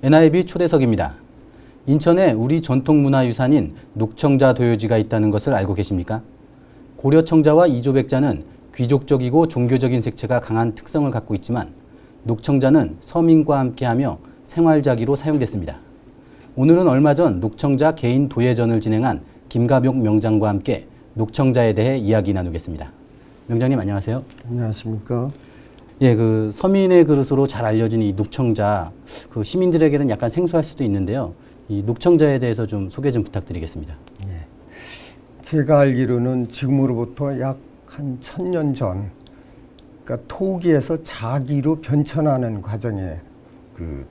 NIB 초대석입니다. 인천에 우리 전통문화유산인 녹청자 도요지가 있다는 것을 알고 계십니까? 고려청자와 이조백자는 귀족적이고 종교적인 색채가 강한 특성을 갖고 있지만 녹청자는 서민과 함께하며 생활자기로 사용됐습니다. 오늘은 얼마 전 녹청자 개인 도예전을 진행한 김가병 명장과 함께 녹청자에 대해 이야기 나누겠습니다. 명장님 안녕하세요. 안녕하십니까. 예, 그 서민의 그릇으로 잘 알려진 이 녹청자, 그 시민들에게는 약간 생소할 수도 있는데요. 이 녹청자에 대해서 좀 소개 좀 부탁드리겠습니다. 예. 제가 알기로는 지금으로부터 약 한 1000년 전, 그러니까 토기에서 자기로 변천하는 과정에 그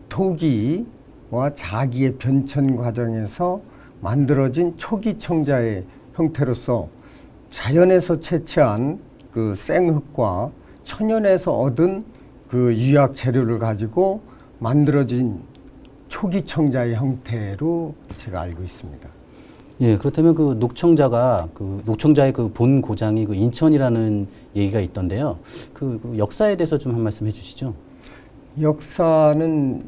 토기와 자기의 변천 과정에서 만들어진 초기 청자의 형태로서 자연에서 채취한 그 생흙과 천연에서 얻은 그 유약 재료를 가지고 만들어진 초기 청자의 형태로 제가 알고 있습니다. 예, 그렇다면 그 녹청자가 그 녹청자의 그 본 고장이 그 인천이라는 얘기가 있던데요. 그 역사에 대해서 좀 한 말씀 해주시죠. 역사는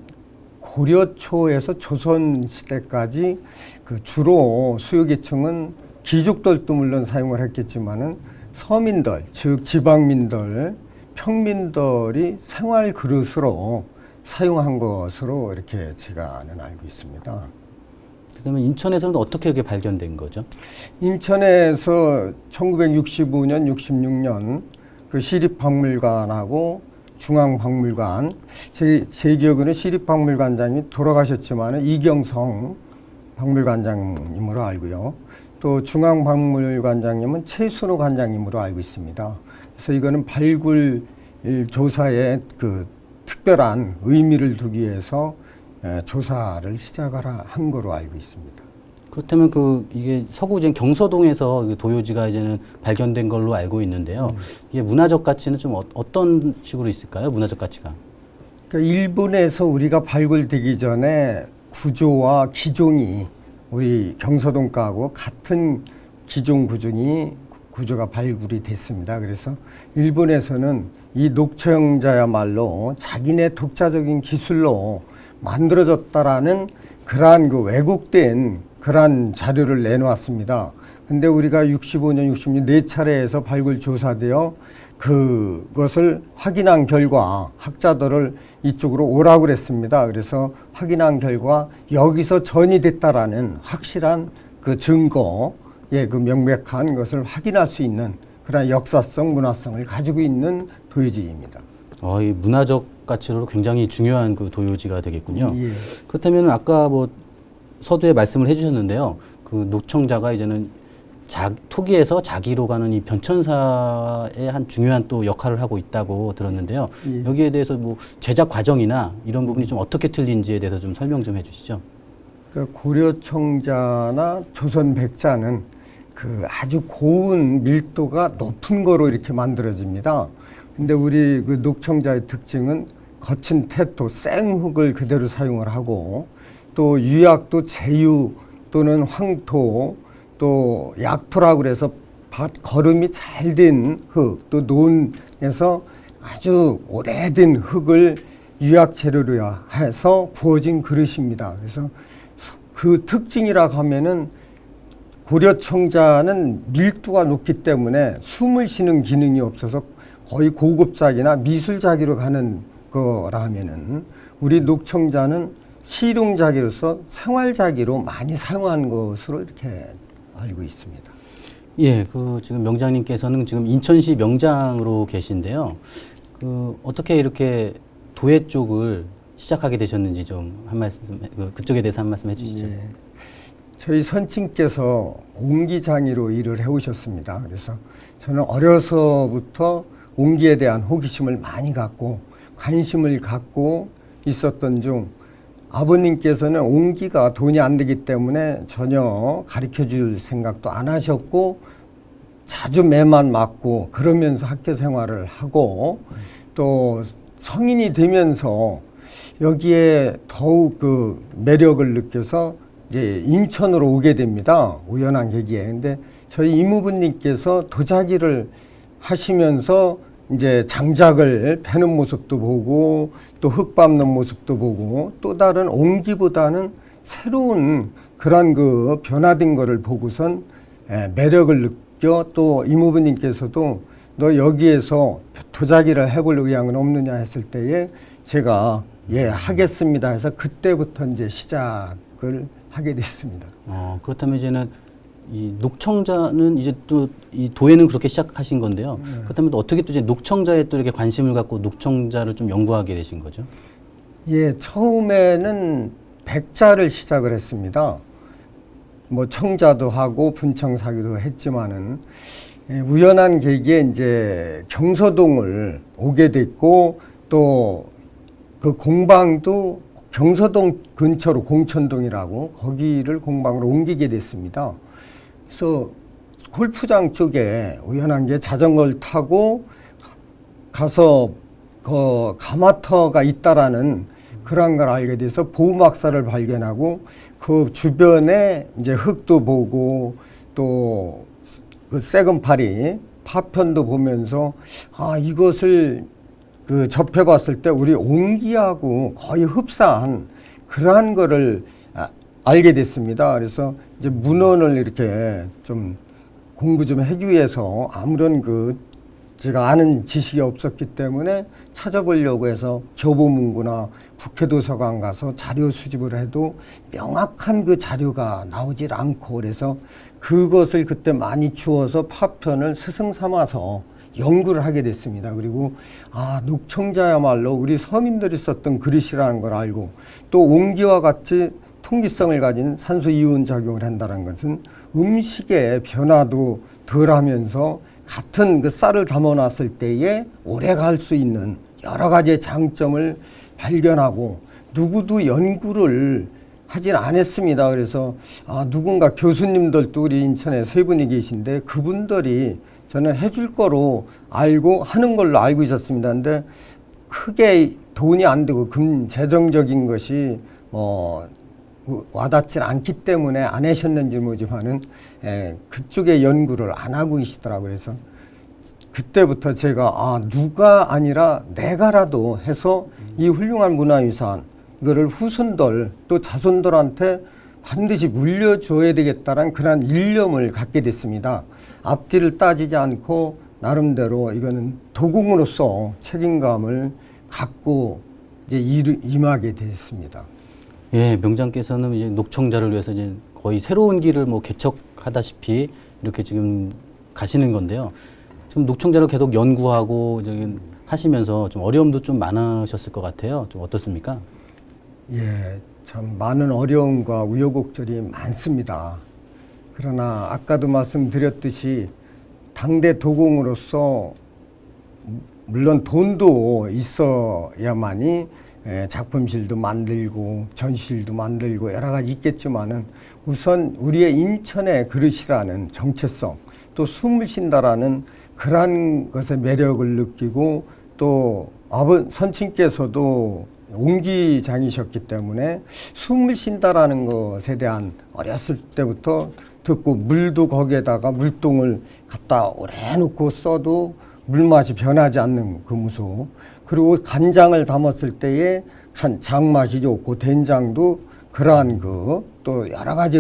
고려 초에서 조선 시대까지 그 주로 수요계층은 귀족들도 물론 사용을 했겠지만은 서민들, 즉 지방민들, 평민들이 생활 그릇으로 사용한 것으로 이렇게 제가는 알고 있습니다. 그다음에 인천에서는 어떻게 그게 발견된 거죠? 인천에서 1965년, 66년 그 시립박물관하고 중앙박물관, 제 기억으로는 시립박물관장이 돌아가셨지만 이경성 박물관장님으로 알고요. 또 중앙박물관장님은 최순호 관장님으로 알고 있습니다. 그래서 이거는 발굴 조사에 그 특별한 의미를 두기 위해서 조사를 시작한 거로 알고 있습니다. 그렇다면 그 이게 서구제 경서동에서 도요지가 이제는 발견된 걸로 알고 있는데요. 이게 문화적 가치는 좀 어떤 식으로 있을까요? 문화적 가치가? 그러니까 일본에서 우리가 발굴되기 전에 구조와 기종이 우리 경서동가하고 같은 기종 구조가 발굴이 됐습니다. 그래서 일본에서는 이 녹청자야말로 자기네 독자적인 기술로 만들어졌다라는 그러한 그 왜곡된 그러한 자료를 내놓았습니다. 근데 우리가 65년, 66년 4차례에서 발굴 조사되어 그것을 확인한 결과 학자들을 이쪽으로 오라고 그랬습니다. 그래서 확인한 결과 여기서 전이 됐다라는 확실한 그 증거의 그 명백한 것을 확인할 수 있는 그런 역사성, 문화성을 가지고 있는 도요지입니다. 이 문화적 가치로 굉장히 중요한 그 도요지가 되겠군요. 예. 그렇다면 아까 뭐 서두에 말씀을 해주셨는데요. 그 녹청자가 이제는 토기에서 자기로 가는 이 변천사의 한 중요한 또 역할을 하고 있다고 들었는데요. 예. 여기에 대해서 뭐 제작 과정이나 이런 부분이 좀 어떻게 틀린지에 대해서 좀 설명 좀 해주시죠. 그 고려청자나 조선백자는 그 아주 고운 밀도가 높은 거로 이렇게 만들어집니다. 근데 우리 그 녹청자의 특징은 거친 태토, 생흙을 그대로 사용을 하고 또 유약도 제유 또는 황토 또 약토라고 그래서 거름이 잘 된 흙, 또 논에서 아주 오래된 흙을 유약 재료로 해서 구워진 그릇입니다. 그래서 그 특징이라고 하면은 고려청자는 밀도가 높기 때문에 숨을 쉬는 기능이 없어서 거의 고급작이나 미술작이로 가는 거라면은 우리 녹청자는 실용작이로서 생활작이로 많이 사용한 것으로 이렇게 알고 있습니다. 예, 그 지금 명장님께서는 지금 인천시 명장으로 계신데요. 그 어떻게 이렇게 도예 쪽을 시작하게 되셨는지 좀 한 말씀, 그쪽에 대해서 한 말씀 해주시죠. 예. 저희 선친께서 옹기장이로 일을 해오셨습니다. 그래서 저는 어려서부터 옹기에 대한 호기심을 많이 갖고 관심을 갖고 있었던 중 아버님께서는 옹기가 돈이 안 되기 때문에 전혀 가르쳐 줄 생각도 안 하셨고 자주 매만 맞고 그러면서 학교 생활을 하고 또 성인이 되면서 여기에 더욱 그 매력을 느껴서 이제 인천으로 오게 됩니다. 우연한 계기에. 근데 저희 이모부님께서 도자기를 하시면서 이제 장작을 패는 모습도 보고 또 흙 밟는 모습도 보고 또 다른 옹기보다는 새로운 그런 그 변화된 거를 보고선 매력을 느껴 또 이모부님께서도 너 여기에서 도자기를 해볼 의향은 없느냐 했을 때에 제가 예 하겠습니다 해서 그때부터 이제 시작을 하게 됐습니다. 그렇다면 이제는 이 녹청자는 이제 또 이 도예는 그렇게 시작하신 건데요. 그렇다면 또 어떻게 또 이제 녹청자에 또 이렇게 관심을 갖고 녹청자를 좀 연구하게 되신 거죠? 예, 처음에는 백자를 시작을 했습니다. 뭐 청자도 하고 분청사기도 했지만은 우연한 계기에 이제 경서동을 오게 됐고 또 그 공방도 경서동 근처로 공천동이라고 거기를 공방으로 옮기게 됐습니다. 그래서 골프장 쪽에 우연한 게 자전거를 타고 가서 그 가마터가 있다라는 그런 걸 알게 돼서 보호막사를 발견하고 그 주변에 이제 흙도 보고 또 그 새금파리 파편도 보면서 아 이것을 그 접해봤을 때 우리 옹기하고 거의 흡사한 그러한 거를 알게 됐습니다. 그래서 이제 문헌을 이렇게 좀 공부 좀 하기 위해서 아무런 그 제가 아는 지식이 없었기 때문에 찾아보려고 해서 교보문고나 국회도서관 가서 자료 수집을 해도 명확한 그 자료가 나오질 않고 그래서 그것을 그때 많이 주워서 파편을 스승 삼아서 연구를 하게 됐습니다. 그리고 아 녹청자야말로 우리 서민들이 썼던 그릇이라는 걸 알고 또 옹기와 같이 통기성을 가진 산소 이온 작용을 한다는 것은 음식의 변화도 덜하면서 같은 그 쌀을 담아놨을 때에 오래 갈 수 있는 여러 가지의 장점을 발견하고 누구도 연구를 하진 않았습니다. 그래서 누군가 교수님들도 우리 인천에 세 분이 계신데 그분들이 저는 해줄 거로 알고 하는 걸로 알고 있었습니다. 근데 크게 돈이 안 되고 재정적인 것이 와닿질 않기 때문에 안 하셨는지 모르지만은 그쪽에 연구를 안 하고 계시더라고요. 그래서 그때부터 제가 누가 아니라 내가라도 해서 이 훌륭한 문화유산 이거를 후손들 또 자손들한테 반드시 물려줘야 되겠다는 그런 일념을 갖게 됐습니다. 앞뒤를 따지지 않고 나름대로 이거는 도공으로서 책임감을 갖고 이제 임하게 됐습니다. 예, 명장께서는 이제 녹청자를 위해서 이제 거의 새로운 길을 뭐 개척하다시피 이렇게 지금 가시는 건데요. 지금 녹청자를 계속 연구하고 저기 하시면서 좀 어려움도 좀 많으셨을 것 같아요. 좀 어떻습니까? 예, 참 많은 어려움과 우여곡절이 많습니다. 그러나 아까도 말씀드렸듯이 당대 도공으로서 물론 돈도 있어야만이 작품실도 만들고 전시실도 만들고 여러 가지 있겠지만은 우선 우리의 인천의 그릇이라는 정체성 또 숨을 쉰다라는 그러한 것의 매력을 느끼고 또 선친께서도 옹기장이셨기 때문에 숨을 쉰다라는 것에 대한 어렸을 때부터 듣고 물도 거기에다가 물동을 갖다 오래 놓고 써도 물맛이 변하지 않는 그 무소 그리고 간장을 담았을 때에 장맛이 좋고 된장도 그러한 또 여러 가지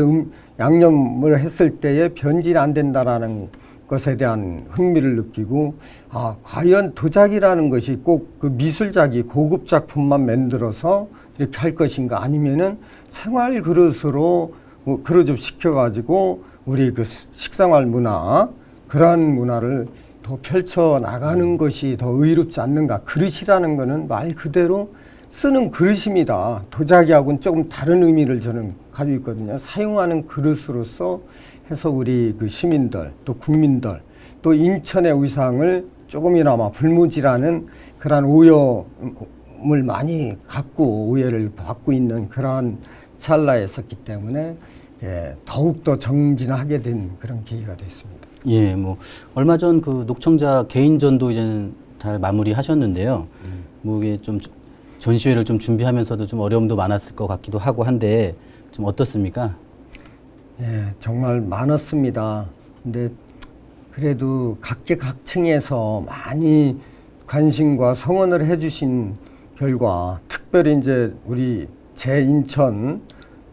양념을 했을 때에 변질이 안 된다라는 것에 대한 흥미를 느끼고 과연 도자기라는 것이 꼭 그 미술작이 고급 작품만 만들어서 이렇게 할 것인가 아니면은 생활 그릇으로 그릇 시켜가지고 우리 그 식생활 문화 그러한 문화를 더 펼쳐 나가는 것이 더 의롭지 않는가. 그릇이라는 거는 말 그대로 쓰는 그릇입니다. 도자기하고는 조금 다른 의미를 저는 가지고 있거든요. 사용하는 그릇으로서 해서 우리 그 시민들 또 국민들 또 인천의 위상을 조금이나마 불무지라는 그러한 오염을 많이 갖고 오해를 받고 있는 그러한 찰나였었기 때문에 더욱더 정진하게 된 그런 계기가 됐습니다. 예, 뭐 얼마 전 그 녹청자 개인전도 이제는 잘 마무리하셨는데요. 뭐 이게 좀 전시회를 좀 준비하면서도 좀 어려움도 많았을 것 같기도 하고 한데 좀 어떻습니까? 예, 정말 많았습니다. 근데 그래도 각계각층에서 많이 관심과 성원을 해주신 결과 특별히 이제 우리 제인천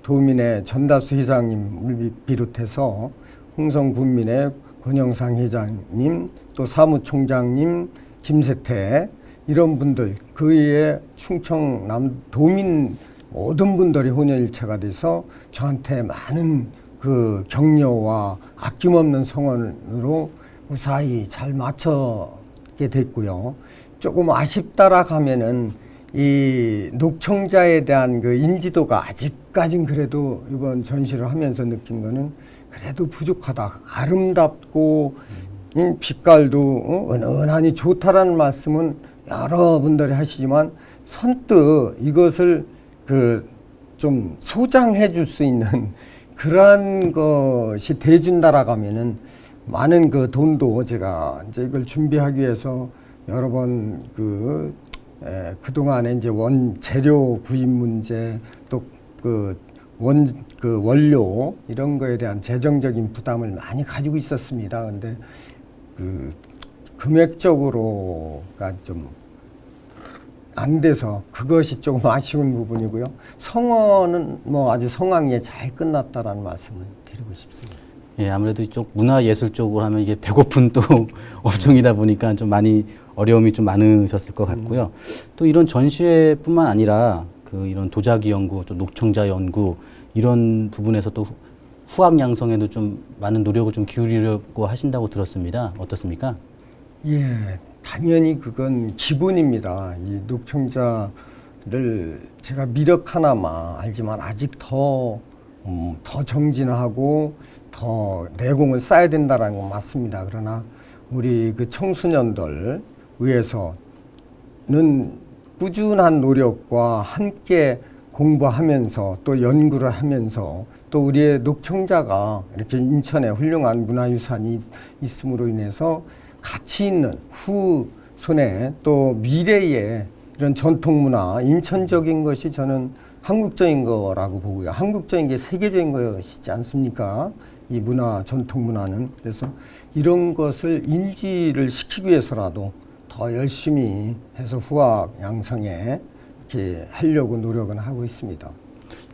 도민의 전다수 회장님을 비롯해서 홍성군민의 권영상 회장님, 또 사무총장님, 김세태 이런 분들, 그 외에 충청남 도민 모든 분들이 혼연일체가 돼서 저한테 많은 그 격려와 아낌없는 성원으로 무사히 잘 마치게 됐고요. 조금 아쉽다라 하면은 이 녹청자에 대한 그 인지도가 아직까진 그래도 이번 전시를 하면서 느낀 거는 그래도 부족하다. 아름답고 빛깔도 은은하니 좋다라는 말씀은 여러분들이 하시지만 선뜻 이것을 그 좀 소장해 줄 수 있는 그러한 것이 돼준다라고 하면은 많은 그 돈도 제가 이제 이걸 준비하기 위해서 여러 번 그동안에 이제 재료 구입 문제 또 원료 이런 거에 대한 재정적인 부담을 많이 가지고 있었습니다. 근데 그 금액적으로가 좀 안 돼서 그것이 조금 아쉬운 부분이고요. 성원은 뭐 아주 성황리에 잘 끝났다라는 말씀을 드리고 싶습니다. 예, 아무래도 이쪽 문화예술 쪽으로 하면 이게 배고픈 또 업종이다 보니까 좀 많이 어려움이 좀 많으셨을 것 같고요. 또 이런 전시회뿐만 아니라 그 이런 도자기 연구, 또 녹청자 연구 이런 부분에서 또 후학 양성에도 좀 많은 노력을 좀 기울이려고 하신다고 들었습니다. 어떻습니까? 예, 당연히 그건 기본입니다. 이 녹청자를 제가 미력 하나만 알지만 아직 더 정진하고 더 내공을 쌓아야 된다는 건 맞습니다. 그러나 우리 그 청소년들 위해서는 꾸준한 노력과 함께 공부하면서 또 연구를 하면서 또 우리의 녹청자가 이렇게 인천에 훌륭한 문화유산이 있음으로 인해서 가치 있는 후손에 또 미래의 이런 전통문화, 인천적인 것이 저는 한국적인 거라고 보고요. 한국적인 게 세계적인 것이지 않습니까? 이 문화, 전통문화는. 그래서 이런 것을 인지를 시키기 위해서라도 더 열심히 해서 후학 양성에 이렇게 하려고 노력은 하고 있습니다.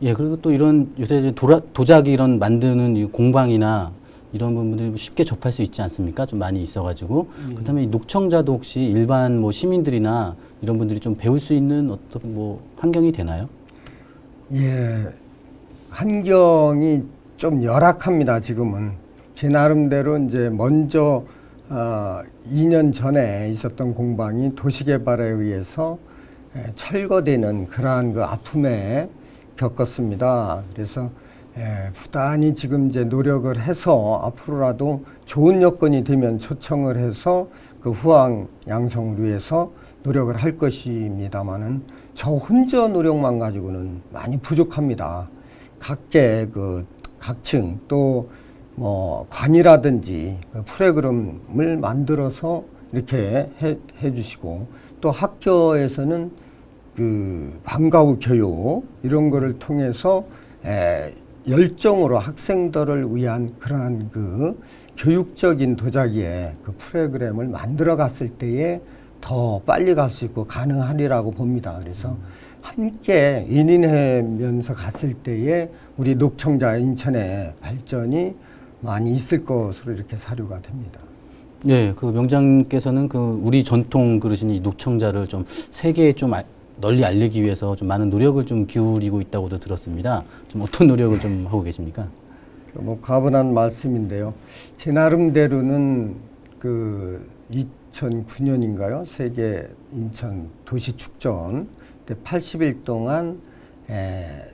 예, 그리고 또 이런 요새 도자기 이런 만드는 이 공방이나 이런 부분들이 쉽게 접할 수 있지 않습니까? 좀 많이 있어가지고. 그다음에 이 녹청자도 혹시 일반 뭐 시민들이나 이런 분들이 좀 배울 수 있는 어떤 뭐 환경이 되나요? 예, 환경이 좀 열악합니다. 지금은 제 나름대로 이제 먼저 2년 전에 있었던 공방이 도시개발에 의해서 철거되는 그러한 그 아픔에 겪었습니다. 그래서 부단히 지금 이제 노력을 해서 앞으로라도 좋은 여건이 되면 초청을 해서 그 후학 양성을 위해서 노력을 할 것입니다만은 저 혼자 노력만 가지고는 많이 부족합니다. 각층 또 뭐 관이라든지 프로그램을 만들어서 이렇게 해 주시고 또 학교에서는 그 방과 후 교육 이런 거를 통해서 열정으로 학생들을 위한 그러한 그 교육적인 도자기의 그 프로그램을 만들어 갔을 때에 더 빨리 갈 수 있고 가능하리라고 봅니다. 그래서 함께 인인하면서 갔을 때에 우리 녹청자 인천의 발전이 많이 있을 것으로 이렇게 사료가 됩니다. 예, 그 명장께서는 그 우리 전통 그러신 이 녹청자를 좀 세계에 좀 널리 알리기 위해서 좀 많은 노력을 좀 기울이고 있다고도 들었습니다. 좀 어떤 노력을 좀 하고 계십니까? 뭐 가분한 말씀인데요. 제 나름대로는 그 2009년인가요? 세계 인천 도시축전 80일 동안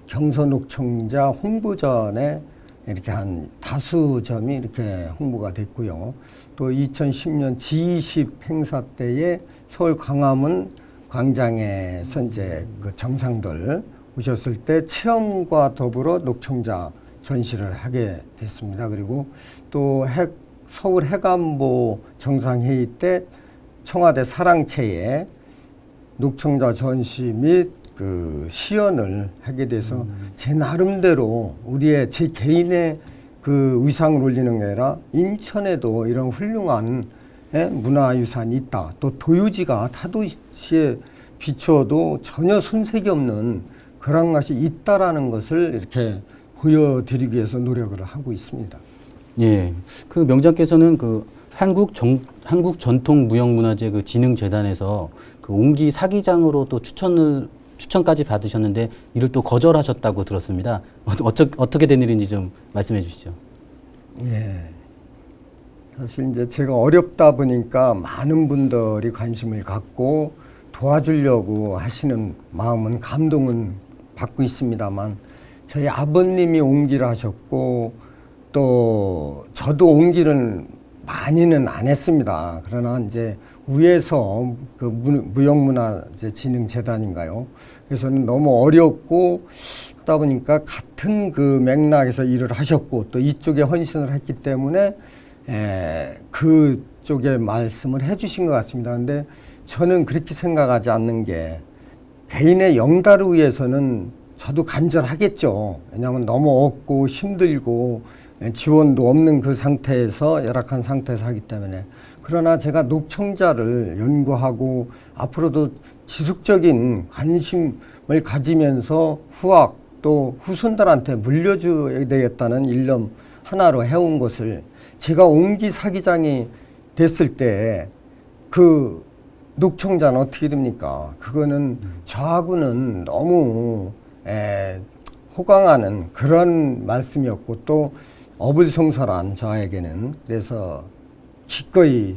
경서녹청자 홍보전에 이렇게 한 다수 점이 이렇게 홍보가 됐고요. 또 2010년 G20 행사 때에 서울 광화문 광장에서 이제 그 정상들 오셨을 때 체험과 더불어 녹청자 전시를 하게 됐습니다. 그리고 또 서울 해관보 정상회의 때 청와대 사랑채에 녹청자 전시 및 그 시연을 하게 돼서 제 나름대로 제 개인의 그 위상을 올리는 게 아니라 인천에도 이런 훌륭한 문화유산이 있다. 또 도유지가 타도시에 비추어도 전혀 손색이 없는 그런 것이 있다라는 것을 이렇게 보여드리기 위해서 노력을 하고 있습니다. 예, 그 명장께서는 그 한국전통무형문화재 그 진흥재단에서 그 옹기 사기장으로 또 추천까지 받으셨는데 이를 또 거절하셨다고 들었습니다. 어떻게 된 일인지 좀 말씀해 주시죠. 예. 사실 이제 제가 어렵다 보니까 많은 분들이 관심을 갖고 도와주려고 하시는 마음은 감동은 받고 있습니다만 저희 아버님이 옹기를 하셨고 또 저도 옹기를 많이는 안 했습니다. 그러나 이제 위에서 그 무형문화재진흥재단인가요? 그래서는 너무 어렵고 하다 보니까 같은 그 맥락에서 일을 하셨고 또 이쪽에 헌신을 했기 때문에 그쪽에 말씀을 해주신 것 같습니다. 근데 저는 그렇게 생각하지 않는 게 개인의 영달을 위해서는 저도 간절하겠죠. 왜냐하면 너무 없고 힘들고 지원도 없는 그 상태에서 열악한 상태에서 하기 때문에. 그러나 제가 녹청자를 연구하고 앞으로도 지속적인 관심을 가지면서 후학 또 후손들한테 물려줘야 되겠다는 일념 하나로 해온 것을 제가 옹기 사기장이 됐을 때 그 녹청자는 어떻게 됩니까? 그거는 저하고는 너무 호강하는 그런 말씀이었고 또 어불성설한 저에게는. 그래서 기꺼이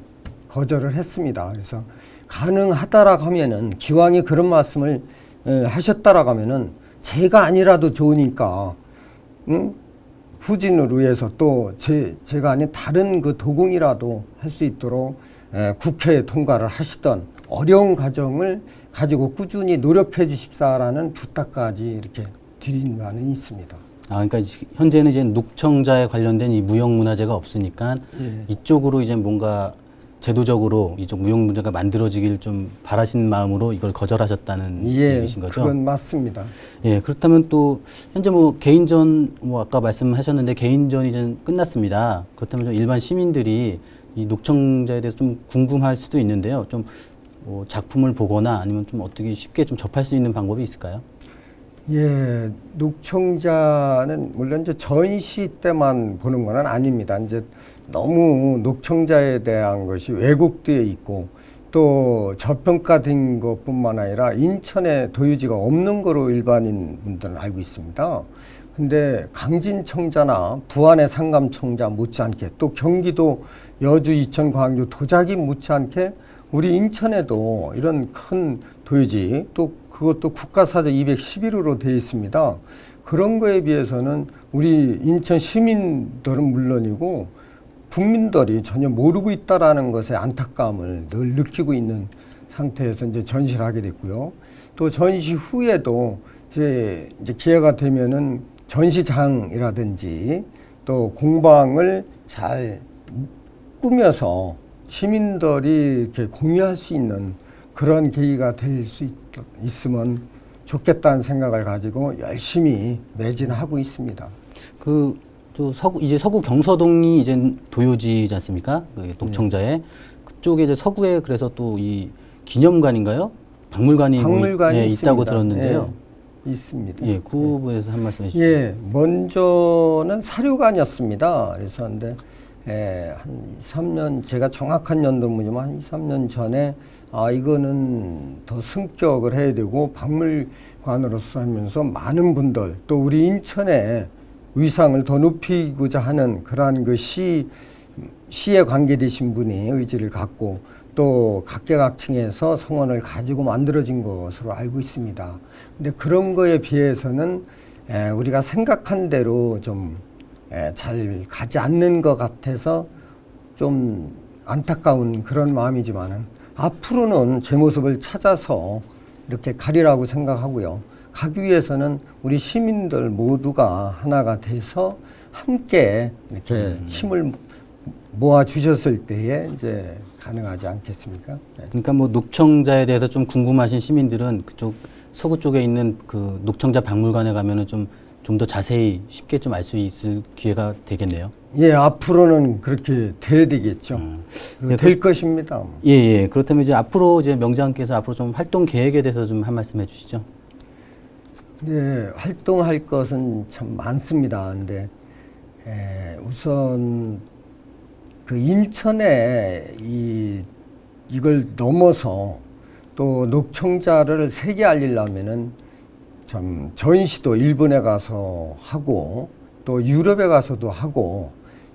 거절을 했습니다. 그래서 가능하다라고 하면은 기왕이 그런 말씀을 하셨다라고 하면은 제가 아니라도 좋으니까 후진을 위해서 또 제가 아닌 다른 그 도공이라도 할 수 있도록 국회 통과를 하시던 어려운 과정을 가지고 꾸준히 노력해 주십사라는 부탁까지 이렇게 드린 바는 있습니다. 그러니까 현재는 이제 녹청자에 관련된 이 무형문화재가 없으니까 예. 이쪽으로 이제 뭔가 제도적으로 이쪽 무형문화재가 만들어지길 좀 바라신 마음으로 이걸 거절하셨다는 얘기신 거죠? 그건 맞습니다. 예, 그렇다면 또 현재 뭐 개인전 아까 말씀하셨는데 개인전이 이제 끝났습니다. 그렇다면 좀 일반 시민들이 이 녹청자에 대해서 좀 궁금할 수도 있는데요. 좀 뭐 작품을 보거나 아니면 좀 어떻게 쉽게 좀 접할 수 있는 방법이 있을까요? 예, 녹청자는 물론 이제 전시 때만 보는 건 아닙니다. 이제 너무 녹청자에 대한 것이 왜곡되어 있고 또 저평가된 것뿐만 아니라 인천에 도유지가 없는 거로 일반인 분들은 알고 있습니다. 근데 강진청자나 부안의 상감청자 못지않게 또 경기도 여주, 이천, 광주, 도자기 못지않게 우리 인천에도 이런 큰 도유지 또 그것도 국가사적 211호로 되어 있습니다. 그런 거에 비해서는 우리 인천 시민들은 물론이고 국민들이 전혀 모르고 있다라는 것에 안타까움을 늘 느끼고 있는 상태에서 이제 전시를 하게 됐고요. 또 전시 후에도 이제 기회가 되면은 전시장이라든지 또 공방을 잘 꾸며서 시민들이 이렇게 공유할 수 있는 그런 계기가 될 수 있으면 좋겠다는 생각을 가지고 열심히 매진하고 있습니다. 이제 서구 경서동이 이제 도요지지 않습니까? 그 녹청자에 그쪽에 이제 서구에 그래서 또 이 기념관인가요? 박물관이 있다고 있다고 들었는데요. 예, 있습니다. 예, 그 부분에서 한 말씀 해주시죠. 예, 먼저는 사료관이었습니다. 그래서 근데 한 2, 3년 제가 정확한 연도는 뭐지만 한 2, 3년 전에 이거는 더 승격을 해야 되고 박물관으로서 하면서 많은 분들 또 우리 인천의 위상을 더 높이고자 하는 그러한 그 시에 관계되신 분이 의지를 갖고 또 각계각층에서 성원을 가지고 만들어진 것으로 알고 있습니다. 근데 그런 거에 비해서는 우리가 생각한 대로 좀 잘 가지 않는 것 같아서 좀 안타까운 그런 마음이지만은 앞으로는 제 모습을 찾아서 이렇게 가리라고 생각하고요. 가기 위해서는 우리 시민들 모두가 하나가 돼서 함께 이렇게 힘을 모아 주셨을 때에 이제 가능하지 않겠습니까? 네. 그러니까 뭐 녹청자에 대해서 좀 궁금하신 시민들은 그쪽 서구 쪽에 있는 그 녹청자 박물관에 가면은 좀 좀 더 자세히 쉽게 좀 알 수 있을 기회가 되겠네요. 예, 앞으로는 그렇게 돼야 되겠죠. 그리고 예, 될 것입니다. 예, 예. 그렇다면 이제 앞으로 이제 명장께서 앞으로 좀 활동 계획에 대해서 좀 한 말씀 해주시죠. 네, 활동할 것은 참 많습니다. 근데 우선 그 인천에 이걸 넘어서 또 녹청자를 세계 알리려면은 참 전시도 일본에 가서 하고 또 유럽에 가서도 하고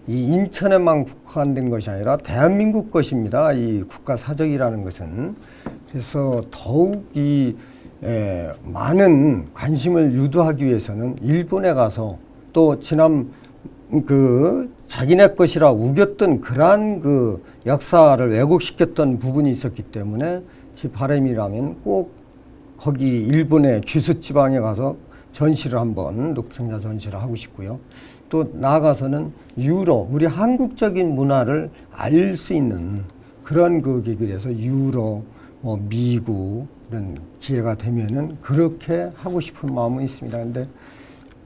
이 인천에만 국한된 것이 아니라 대한민국 것입니다. 이 국가 사적이라는 것은. 그래서 더욱 이 많은 관심을 유도하기 위해서는 일본에 가서 또 지난 그 자기네 것이라 우겼던 그러한 그 역사를 왜곡시켰던 부분이 있었기 때문에 제 바람이라면 꼭 거기 일본의 규슈 지방에 가서 전시를 한번 녹청자 전시를 하고 싶고요. 또 나아가서는 유럽, 우리 한국적인 문화를 알 수 있는 그런 그 계기에서 유럽, 미국 이런 기회가 되면은 그렇게 하고 싶은 마음은 있습니다. 근데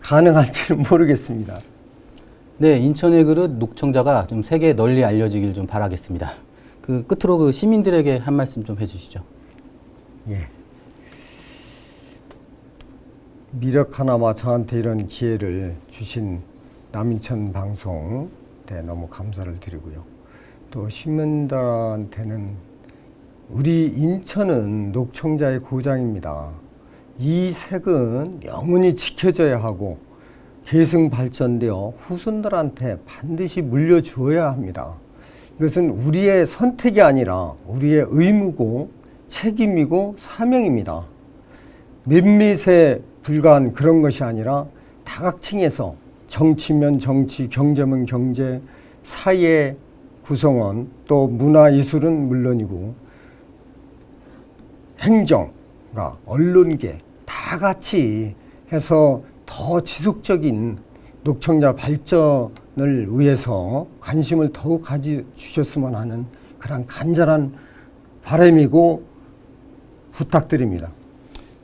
가능할지는 모르겠습니다. 네, 인천의 그릇 녹청자가 좀 세계에 널리 알려지길 좀 바라겠습니다. 그 끝으로 그 시민들에게 한 말씀 좀 해주시죠. 예. 미력 하나마 저한테 이런 기회를 주신 남인천 방송 너무 감사를 드리고요. 또 시민들한테는 우리 인천은 녹청자의 고장입니다. 이 색은 영원히 지켜져야 하고 계승 발전되어 후손들한테 반드시 물려주어야 합니다. 이것은 우리의 선택이 아니라 우리의 의무고 책임이고 사명입니다. 몇몇에 불과한 그런 것이 아니라 다각층에서 정치면 정치, 경제면 경제, 사회 구성원, 또 문화예술은 물론이고 행정가, 언론계 다 같이 해서 더 지속적인 녹청자 발전을 위해서 관심을 더욱 가져주셨으면 하는 그런 간절한 바람이고 부탁드립니다.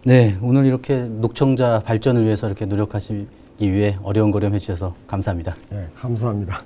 네, 오늘 이렇게 녹청자 발전을 위해서 이렇게 노력하시기 위해 어려운 걸음 해주셔서 감사합니다. 네, 감사합니다.